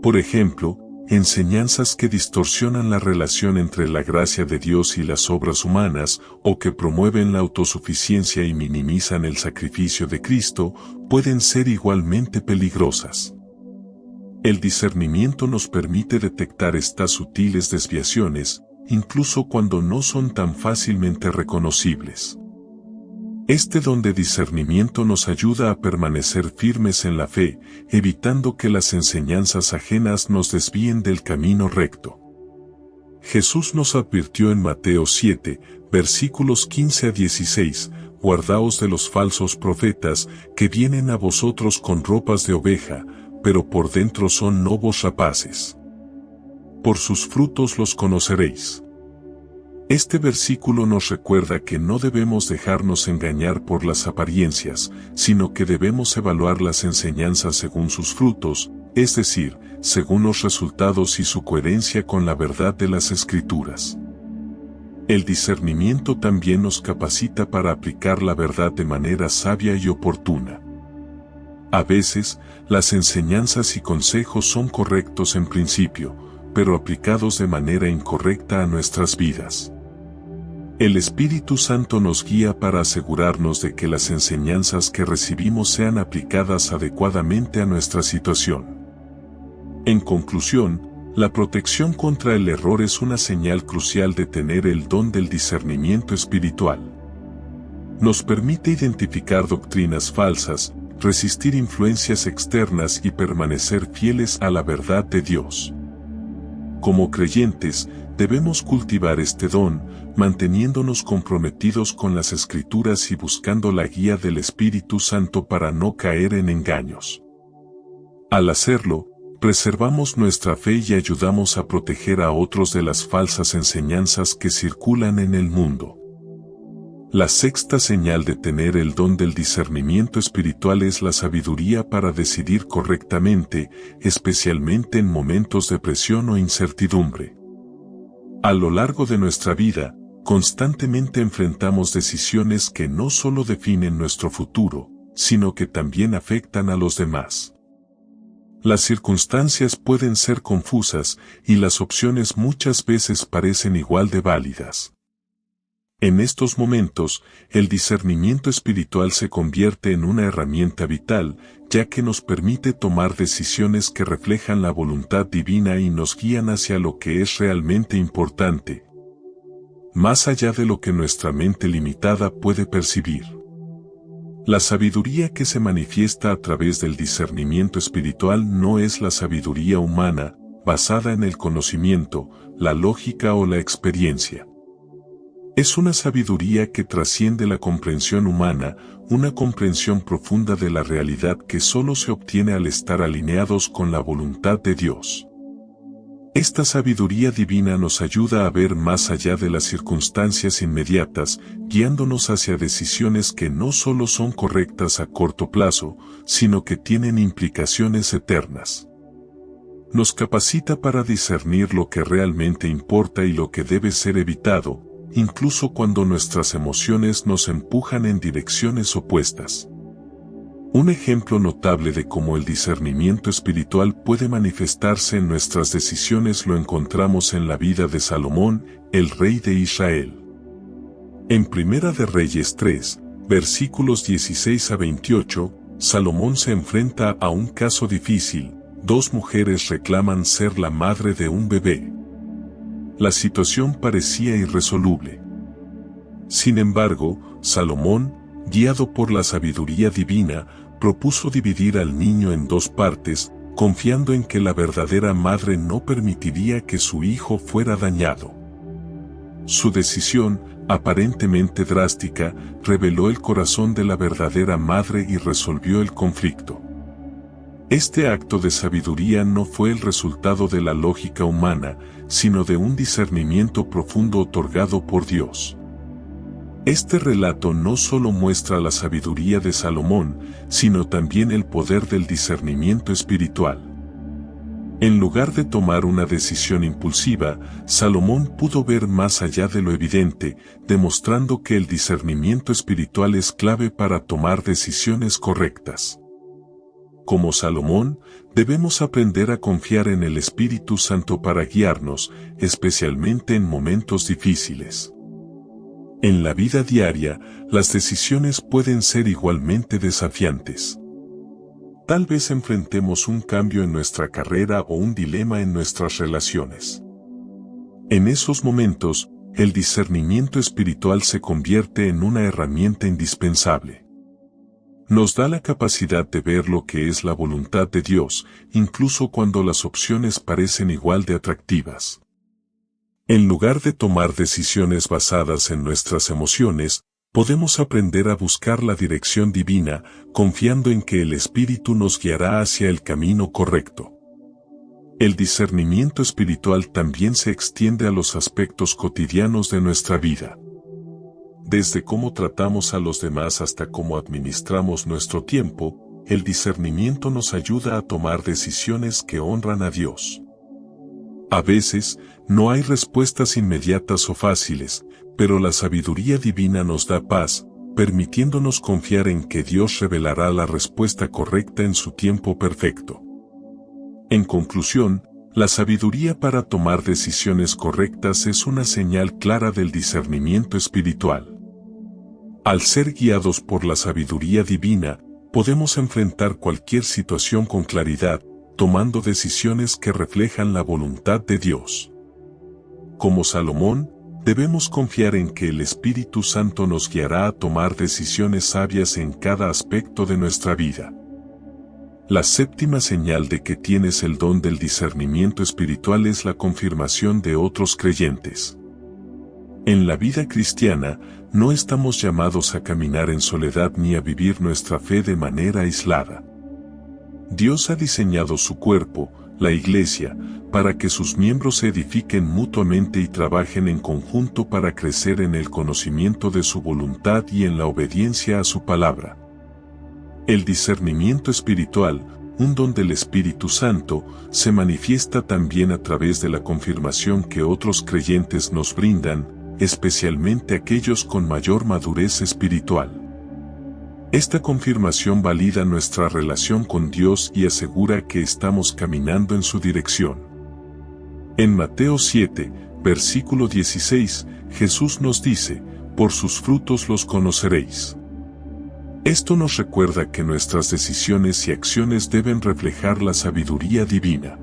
Por ejemplo, enseñanzas que distorsionan la relación entre la gracia de Dios y las obras humanas, o que promueven la autosuficiencia y minimizan el sacrificio de Cristo, pueden ser igualmente peligrosas. El discernimiento nos permite detectar estas sutiles desviaciones, incluso cuando no son tan fácilmente reconocibles. Este don de discernimiento nos ayuda a permanecer firmes en la fe, evitando que las enseñanzas ajenas nos desvíen del camino recto. Jesús nos advirtió en Mateo 7, versículos 15 a 16, guardaos de los falsos profetas, que vienen a vosotros con ropas de oveja, pero por dentro son lobos rapaces. Por sus frutos los conoceréis. Este versículo nos recuerda que no debemos dejarnos engañar por las apariencias, sino que debemos evaluar las enseñanzas según sus frutos, es decir, según los resultados y su coherencia con la verdad de las Escrituras. El discernimiento también nos capacita para aplicar la verdad de manera sabia y oportuna. A veces, las enseñanzas y consejos son correctos en principio, pero aplicados de manera incorrecta a nuestras vidas. El Espíritu Santo nos guía para asegurarnos de que las enseñanzas que recibimos sean aplicadas adecuadamente a nuestra situación. En conclusión, la protección contra el error es una señal crucial de tener el don del discernimiento espiritual. Nos permite identificar doctrinas falsas, resistir influencias externas y permanecer fieles a la verdad de Dios. Como creyentes, debemos cultivar este don, manteniéndonos comprometidos con las Escrituras y buscando la guía del Espíritu Santo para no caer en engaños. Al hacerlo, preservamos nuestra fe y ayudamos a proteger a otros de las falsas enseñanzas que circulan en el mundo. La sexta señal de tener el don del discernimiento espiritual es la sabiduría para decidir correctamente, especialmente en momentos de presión o incertidumbre. A lo largo de nuestra vida, constantemente enfrentamos decisiones que no solo definen nuestro futuro, sino que también afectan a los demás. Las circunstancias pueden ser confusas y las opciones muchas veces parecen igual de válidas. En estos momentos, el discernimiento espiritual se convierte en una herramienta vital, ya que nos permite tomar decisiones que reflejan la voluntad divina y nos guían hacia lo que es realmente importante, más allá de lo que nuestra mente limitada puede percibir. La sabiduría que se manifiesta a través del discernimiento espiritual no es la sabiduría humana, basada en el conocimiento, la lógica o la experiencia. Es una sabiduría que trasciende la comprensión humana, una comprensión profunda de la realidad que solo se obtiene al estar alineados con la voluntad de Dios. Esta sabiduría divina nos ayuda a ver más allá de las circunstancias inmediatas, guiándonos hacia decisiones que no solo son correctas a corto plazo, sino que tienen implicaciones eternas. Nos capacita para discernir lo que realmente importa y lo que debe ser evitado, incluso cuando nuestras emociones nos empujan en direcciones opuestas. Un ejemplo notable de cómo el discernimiento espiritual puede manifestarse en nuestras decisiones lo encontramos en la vida de Salomón, el rey de Israel. En Primera de Reyes 3, versículos 16 a 28, Salomón se enfrenta a un caso difícil. Dos mujeres reclaman ser la madre de un bebé. La situación parecía irresoluble. Sin embargo, Salomón, guiado por la sabiduría divina, propuso dividir al niño en dos partes, confiando en que la verdadera madre no permitiría que su hijo fuera dañado. Su decisión, aparentemente drástica, reveló el corazón de la verdadera madre y resolvió el conflicto. Este acto de sabiduría no fue el resultado de la lógica humana, sino de un discernimiento profundo otorgado por Dios. Este relato no solo muestra la sabiduría de Salomón, sino también el poder del discernimiento espiritual. En lugar de tomar una decisión impulsiva, Salomón pudo ver más allá de lo evidente, demostrando que el discernimiento espiritual es clave para tomar decisiones correctas. Como Salomón, debemos aprender a confiar en el Espíritu Santo para guiarnos, especialmente en momentos difíciles. En la vida diaria, las decisiones pueden ser igualmente desafiantes. Tal vez enfrentemos un cambio en nuestra carrera o un dilema en nuestras relaciones. En esos momentos, el discernimiento espiritual se convierte en una herramienta indispensable. Nos da la capacidad de ver lo que es la voluntad de Dios, incluso cuando las opciones parecen igual de atractivas. En lugar de tomar decisiones basadas en nuestras emociones, podemos aprender a buscar la dirección divina, confiando en que el Espíritu nos guiará hacia el camino correcto. El discernimiento espiritual también se extiende a los aspectos cotidianos de nuestra vida. Desde cómo tratamos a los demás hasta cómo administramos nuestro tiempo, el discernimiento nos ayuda a tomar decisiones que honran a Dios. A veces, no hay respuestas inmediatas o fáciles, pero la sabiduría divina nos da paz, permitiéndonos confiar en que Dios revelará la respuesta correcta en su tiempo perfecto. En conclusión, la sabiduría para tomar decisiones correctas es una señal clara del discernimiento espiritual. Al ser guiados por la sabiduría divina, podemos enfrentar cualquier situación con claridad, tomando decisiones que reflejan la voluntad de Dios. Como Salomón, debemos confiar en que el Espíritu Santo nos guiará a tomar decisiones sabias en cada aspecto de nuestra vida. La séptima señal de que tienes el don del discernimiento espiritual es la confirmación de otros creyentes. En la vida cristiana, no estamos llamados a caminar en soledad ni a vivir nuestra fe de manera aislada. Dios ha diseñado su cuerpo, la Iglesia, para que sus miembros se edifiquen mutuamente y trabajen en conjunto para crecer en el conocimiento de su voluntad y en la obediencia a su palabra. El discernimiento espiritual, un don del Espíritu Santo, se manifiesta también a través de la confirmación que otros creyentes nos brindan, especialmente aquellos con mayor madurez espiritual. Esta confirmación valida nuestra relación con Dios y asegura que estamos caminando en su dirección. En Mateo 7, versículo 16, Jesús nos dice, «Por sus frutos los conoceréis». Esto nos recuerda que nuestras decisiones y acciones deben reflejar la sabiduría divina.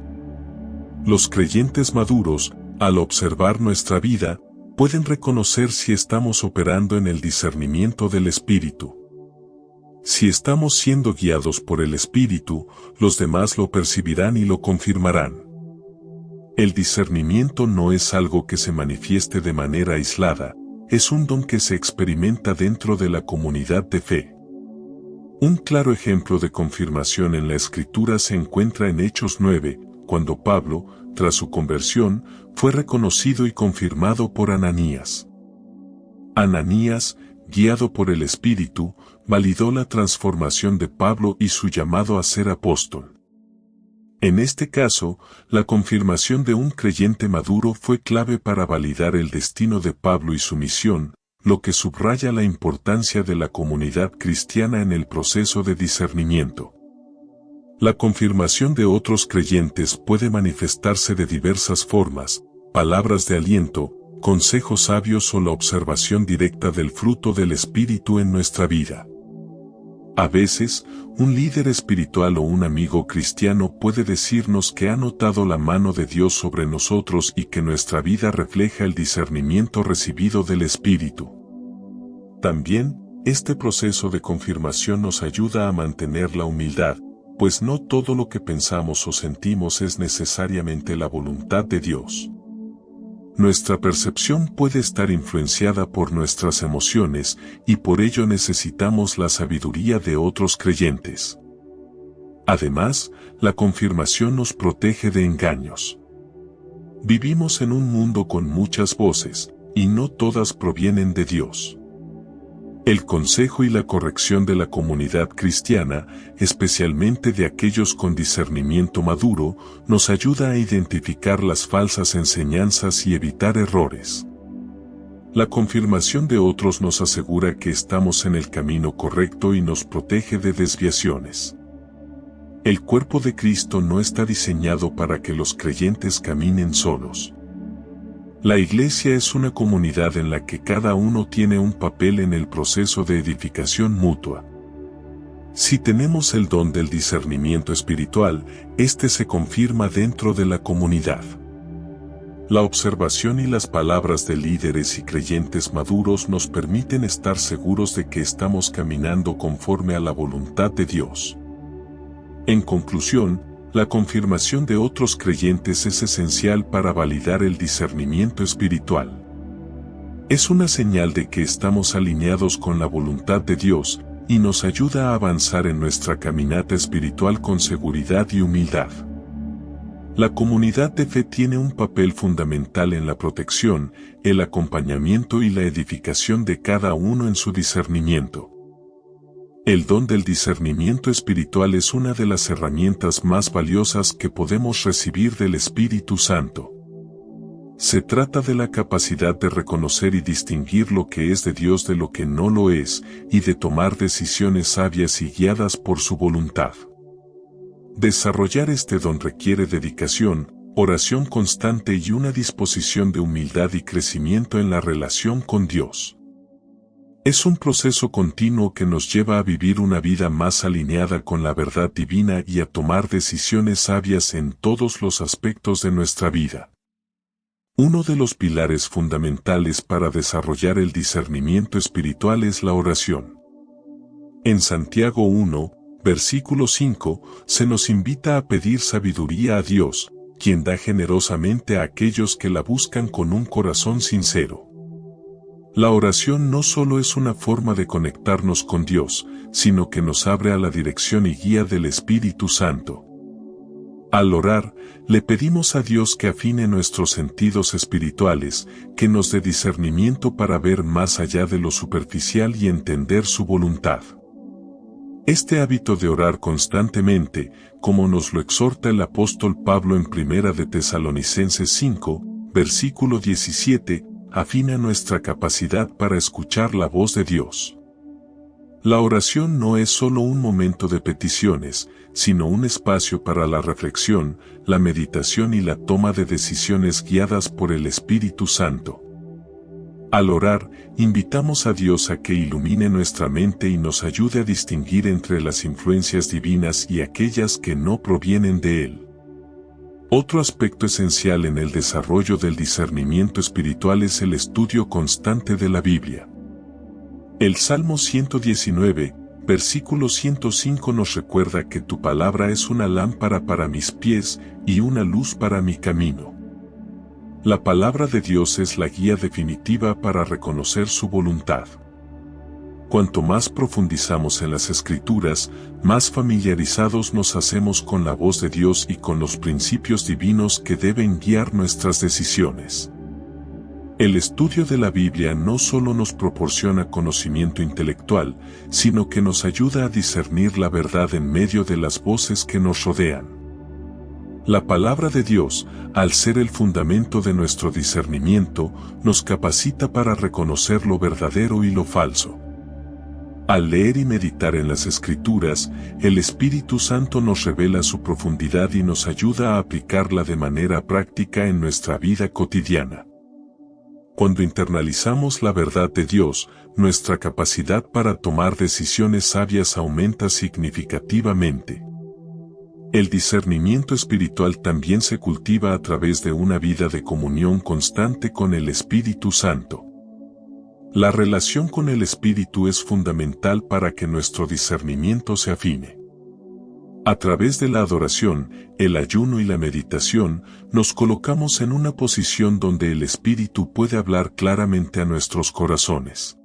Los creyentes maduros, al observar nuestra vida, pueden reconocer si estamos operando en el discernimiento del Espíritu. Si estamos siendo guiados por el Espíritu, los demás lo percibirán y lo confirmarán. El discernimiento no es algo que se manifieste de manera aislada, es un don que se experimenta dentro de la comunidad de fe. Un claro ejemplo de confirmación en la Escritura se encuentra en Hechos 9, cuando Pablo, tras su conversión, fue reconocido y confirmado por Ananías. Ananías, guiado por el Espíritu, validó la transformación de Pablo y su llamado a ser apóstol. En este caso, la confirmación de un creyente maduro fue clave para validar el destino de Pablo y su misión, lo que subraya la importancia de la comunidad cristiana en el proceso de discernimiento. La confirmación de otros creyentes puede manifestarse de diversas formas: palabras de aliento, consejos sabios o la observación directa del fruto del Espíritu en nuestra vida. A veces, un líder espiritual o un amigo cristiano puede decirnos que ha notado la mano de Dios sobre nosotros y que nuestra vida refleja el discernimiento recibido del Espíritu. También, este proceso de confirmación nos ayuda a mantener la humildad, pues no todo lo que pensamos o sentimos es necesariamente la voluntad de Dios. Nuestra percepción puede estar influenciada por nuestras emociones y por ello necesitamos la sabiduría de otros creyentes. Además, la confirmación nos protege de engaños. Vivimos en un mundo con muchas voces, y no todas provienen de Dios. El consejo y la corrección de la comunidad cristiana, especialmente de aquellos con discernimiento maduro, nos ayuda a identificar las falsas enseñanzas y evitar errores. La confirmación de otros nos asegura que estamos en el camino correcto y nos protege de desviaciones. El cuerpo de Cristo no está diseñado para que los creyentes caminen solos. La iglesia es una comunidad en la que cada uno tiene un papel en el proceso de edificación mutua. Si tenemos el don del discernimiento espiritual, este se confirma dentro de la comunidad. La observación y las palabras de líderes y creyentes maduros nos permiten estar seguros de que estamos caminando conforme a la voluntad de Dios. En conclusión, la confirmación de otros creyentes es esencial para validar el discernimiento espiritual. Es una señal de que estamos alineados con la voluntad de Dios y nos ayuda a avanzar en nuestra caminata espiritual con seguridad y humildad. La comunidad de fe tiene un papel fundamental en la protección, el acompañamiento y la edificación de cada uno en su discernimiento. El don del discernimiento espiritual es una de las herramientas más valiosas que podemos recibir del Espíritu Santo. Se trata de la capacidad de reconocer y distinguir lo que es de Dios de lo que no lo es, y de tomar decisiones sabias y guiadas por su voluntad. Desarrollar este don requiere dedicación, oración constante y una disposición de humildad y crecimiento en la relación con Dios. Es un proceso continuo que nos lleva a vivir una vida más alineada con la verdad divina y a tomar decisiones sabias en todos los aspectos de nuestra vida. Uno de los pilares fundamentales para desarrollar el discernimiento espiritual es la oración. En Santiago 1, versículo 5, se nos invita a pedir sabiduría a Dios, quien da generosamente a aquellos que la buscan con un corazón sincero. La oración no solo es una forma de conectarnos con Dios, sino que nos abre a la dirección y guía del Espíritu Santo. Al orar, le pedimos a Dios que afine nuestros sentidos espirituales, que nos dé discernimiento para ver más allá de lo superficial y entender su voluntad. Este hábito de orar constantemente, como nos lo exhorta el apóstol Pablo en 1 de Tesalonicenses 5, versículo 17, afina nuestra capacidad para escuchar la voz de Dios. La oración no es solo un momento de peticiones, sino un espacio para la reflexión, la meditación y la toma de decisiones guiadas por el Espíritu Santo. Al orar, invitamos a Dios a que ilumine nuestra mente y nos ayude a distinguir entre las influencias divinas y aquellas que no provienen de Él. Otro aspecto esencial en el desarrollo del discernimiento espiritual es el estudio constante de la Biblia. El Salmo 119, versículo 105 nos recuerda que tu palabra es una lámpara para mis pies y una luz para mi camino. La palabra de Dios es la guía definitiva para reconocer su voluntad. Cuanto más profundizamos en las Escrituras, más familiarizados nos hacemos con la voz de Dios y con los principios divinos que deben guiar nuestras decisiones. El estudio de la Biblia no solo nos proporciona conocimiento intelectual, sino que nos ayuda a discernir la verdad en medio de las voces que nos rodean. La palabra de Dios, al ser el fundamento de nuestro discernimiento, nos capacita para reconocer lo verdadero y lo falso. Al leer y meditar en las Escrituras, el Espíritu Santo nos revela su profundidad y nos ayuda a aplicarla de manera práctica en nuestra vida cotidiana. Cuando internalizamos la verdad de Dios, nuestra capacidad para tomar decisiones sabias aumenta significativamente. El discernimiento espiritual también se cultiva a través de una vida de comunión constante con el Espíritu Santo. La relación con el Espíritu es fundamental para que nuestro discernimiento se afine. A través de la adoración, el ayuno y la meditación, nos colocamos en una posición donde el Espíritu puede hablar claramente a nuestros corazones.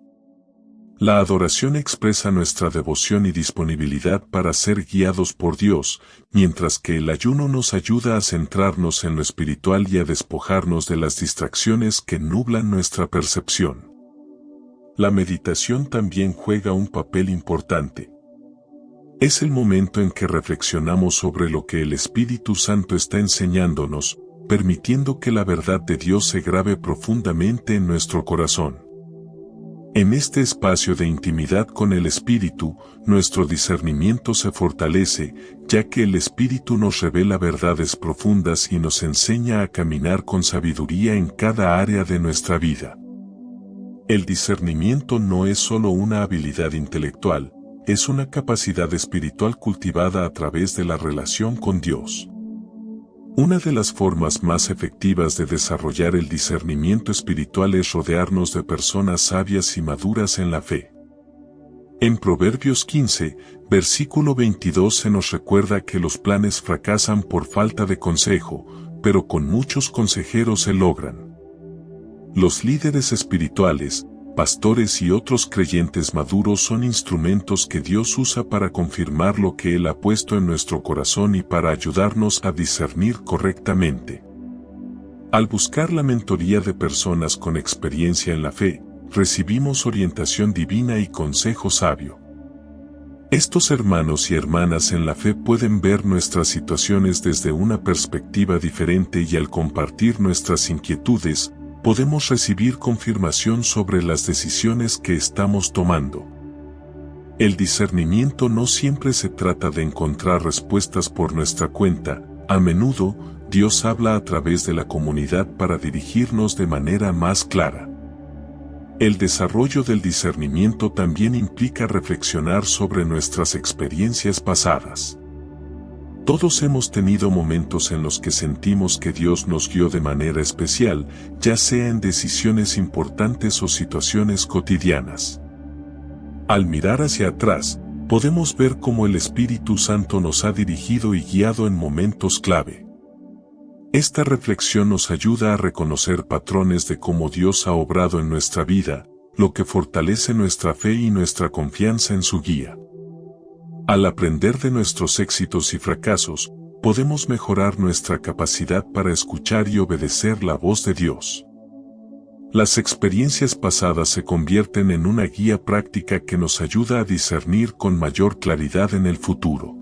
La adoración expresa nuestra devoción y disponibilidad para ser guiados por Dios, mientras que el ayuno nos ayuda a centrarnos en lo espiritual y a despojarnos de las distracciones que nublan nuestra percepción. La meditación también juega un papel importante. Es el momento en que reflexionamos sobre lo que el Espíritu Santo está enseñándonos, permitiendo que la verdad de Dios se grabe profundamente en nuestro corazón. En este espacio de intimidad con el Espíritu, nuestro discernimiento se fortalece, ya que el Espíritu nos revela verdades profundas y nos enseña a caminar con sabiduría en cada área de nuestra vida. El discernimiento no es solo una habilidad intelectual, es una capacidad espiritual cultivada a través de la relación con Dios. Una de las formas más efectivas de desarrollar el discernimiento espiritual es rodearnos de personas sabias y maduras en la fe. En Proverbios 15, versículo 22 se nos recuerda que los planes fracasan por falta de consejo, pero con muchos consejeros se logran. Los líderes espirituales, pastores y otros creyentes maduros son instrumentos que Dios usa para confirmar lo que Él ha puesto en nuestro corazón y para ayudarnos a discernir correctamente. Al buscar la mentoría de personas con experiencia en la fe, recibimos orientación divina y consejo sabio. Estos hermanos y hermanas en la fe pueden ver nuestras situaciones desde una perspectiva diferente y al compartir nuestras inquietudes, podemos recibir confirmación sobre las decisiones que estamos tomando. El discernimiento no siempre se trata de encontrar respuestas por nuestra cuenta, a menudo, Dios habla a través de la comunidad para dirigirnos de manera más clara. El desarrollo del discernimiento también implica reflexionar sobre nuestras experiencias pasadas. Todos hemos tenido momentos en los que sentimos que Dios nos guió de manera especial, ya sea en decisiones importantes o situaciones cotidianas. Al mirar hacia atrás, podemos ver cómo el Espíritu Santo nos ha dirigido y guiado en momentos clave. Esta reflexión nos ayuda a reconocer patrones de cómo Dios ha obrado en nuestra vida, lo que fortalece nuestra fe y nuestra confianza en su guía. Al aprender de nuestros éxitos y fracasos, podemos mejorar nuestra capacidad para escuchar y obedecer la voz de Dios. Las experiencias pasadas se convierten en una guía práctica que nos ayuda a discernir con mayor claridad en el futuro.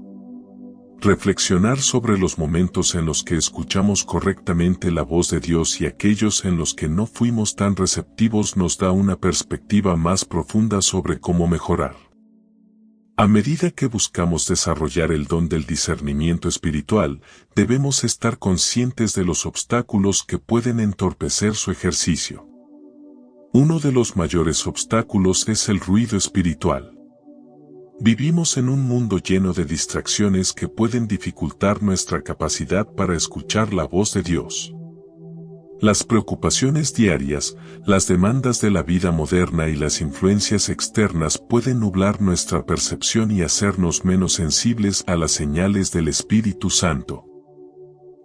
Reflexionar sobre los momentos en los que escuchamos correctamente la voz de Dios y aquellos en los que no fuimos tan receptivos nos da una perspectiva más profunda sobre cómo mejorar. A medida que buscamos desarrollar el don del discernimiento espiritual, debemos estar conscientes de los obstáculos que pueden entorpecer su ejercicio. Uno de los mayores obstáculos es el ruido espiritual. Vivimos en un mundo lleno de distracciones que pueden dificultar nuestra capacidad para escuchar la voz de Dios. Las preocupaciones diarias, las demandas de la vida moderna y las influencias externas pueden nublar nuestra percepción y hacernos menos sensibles a las señales del Espíritu Santo.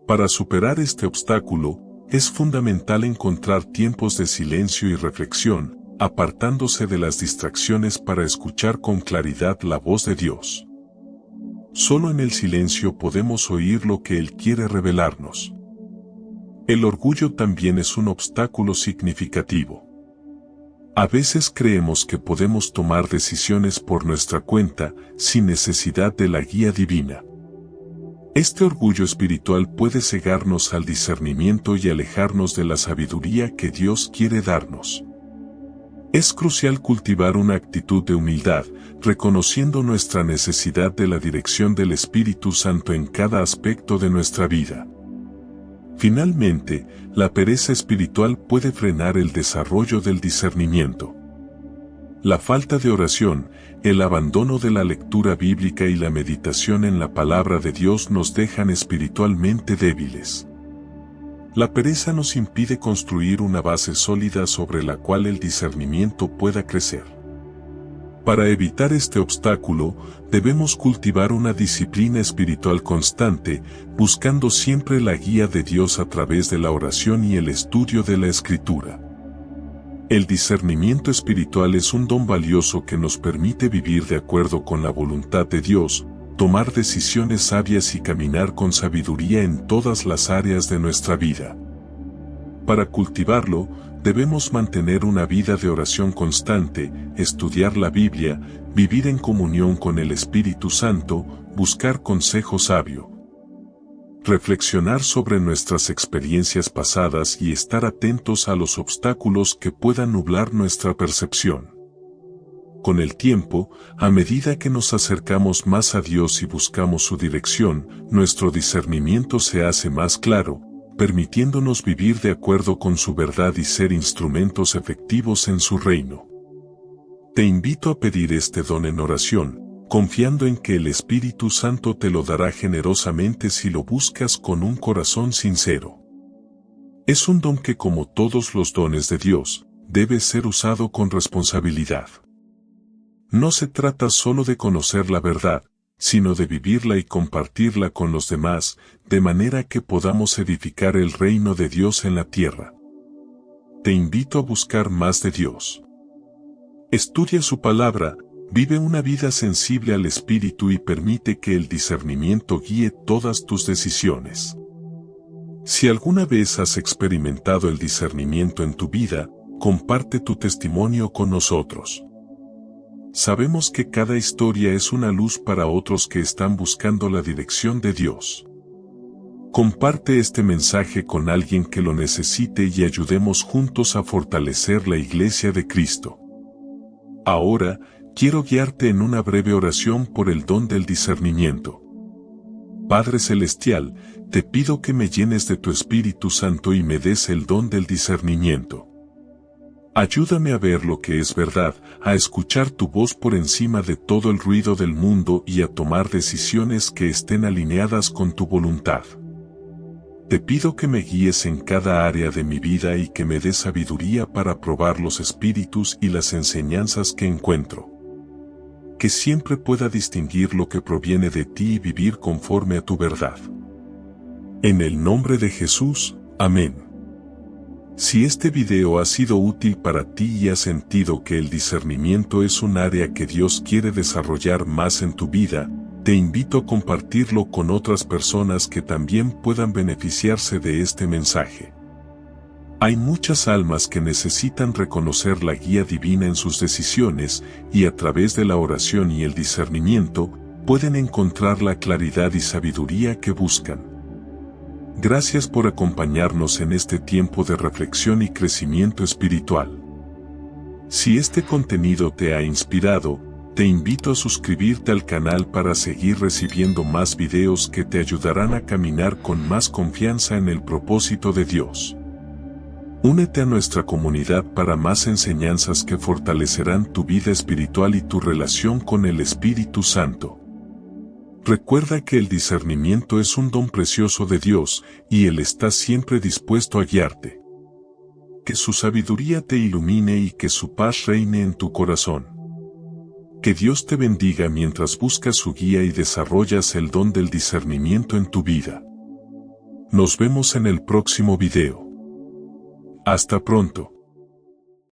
Para superar este obstáculo, es fundamental encontrar tiempos de silencio y reflexión, apartándose de las distracciones para escuchar con claridad la voz de Dios. Solo en el silencio podemos oír lo que Él quiere revelarnos. El orgullo también es un obstáculo significativo. A veces creemos que podemos tomar decisiones por nuestra cuenta, sin necesidad de la guía divina. Este orgullo espiritual puede cegarnos al discernimiento y alejarnos de la sabiduría que Dios quiere darnos. Es crucial cultivar una actitud de humildad, reconociendo nuestra necesidad de la dirección del Espíritu Santo en cada aspecto de nuestra vida. Finalmente, la pereza espiritual puede frenar el desarrollo del discernimiento. La falta de oración, el abandono de la lectura bíblica y la meditación en la palabra de Dios nos dejan espiritualmente débiles. La pereza nos impide construir una base sólida sobre la cual el discernimiento pueda crecer. Para evitar este obstáculo, debemos cultivar una disciplina espiritual constante, buscando siempre la guía de Dios a través de la oración y el estudio de la Escritura. El discernimiento espiritual es un don valioso que nos permite vivir de acuerdo con la voluntad de Dios, tomar decisiones sabias y caminar con sabiduría en todas las áreas de nuestra vida. Para cultivarlo, debemos mantener una vida de oración constante, estudiar la Biblia, vivir en comunión con el Espíritu Santo, buscar consejo sabio, reflexionar sobre nuestras experiencias pasadas y estar atentos a los obstáculos que puedan nublar nuestra percepción. Con el tiempo, a medida que nos acercamos más a Dios y buscamos su dirección, nuestro discernimiento se hace más claro, permitiéndonos vivir de acuerdo con su verdad y ser instrumentos efectivos en su reino. Te invito a pedir este don en oración, confiando en que el Espíritu Santo te lo dará generosamente si lo buscas con un corazón sincero. Es un don que, como todos los dones de Dios, debe ser usado con responsabilidad. No se trata solo de conocer la verdad, sino de vivirla y compartirla con los demás, de manera que podamos edificar el reino de Dios en la tierra. Te invito a buscar más de Dios. Estudia su palabra, vive una vida sensible al Espíritu y permite que el discernimiento guíe todas tus decisiones. Si alguna vez has experimentado el discernimiento en tu vida, comparte tu testimonio con nosotros. Sabemos que cada historia es una luz para otros que están buscando la dirección de Dios. Comparte este mensaje con alguien que lo necesite y ayudemos juntos a fortalecer la Iglesia de Cristo. Ahora, quiero guiarte en una breve oración por el don del discernimiento. Padre Celestial, te pido que me llenes de tu Espíritu Santo y me des el don del discernimiento. Ayúdame a ver lo que es verdad, a escuchar tu voz por encima de todo el ruido del mundo y a tomar decisiones que estén alineadas con tu voluntad. Te pido que me guíes en cada área de mi vida y que me des sabiduría para probar los espíritus y las enseñanzas que encuentro. Que siempre pueda distinguir lo que proviene de ti y vivir conforme a tu verdad. En el nombre de Jesús, amén. Si este video ha sido útil para ti y has sentido que el discernimiento es un área que Dios quiere desarrollar más en tu vida, te invito a compartirlo con otras personas que también puedan beneficiarse de este mensaje. Hay muchas almas que necesitan reconocer la guía divina en sus decisiones y a través de la oración y el discernimiento, pueden encontrar la claridad y sabiduría que buscan. Gracias por acompañarnos en este tiempo de reflexión y crecimiento espiritual. Si este contenido te ha inspirado, te invito a suscribirte al canal para seguir recibiendo más videos que te ayudarán a caminar con más confianza en el propósito de Dios. Únete a nuestra comunidad para más enseñanzas que fortalecerán tu vida espiritual y tu relación con el Espíritu Santo. Recuerda que el discernimiento es un don precioso de Dios, y Él está siempre dispuesto a guiarte. Que su sabiduría te ilumine y que su paz reine en tu corazón. Que Dios te bendiga mientras buscas su guía y desarrollas el don del discernimiento en tu vida. Nos vemos en el próximo video. Hasta pronto.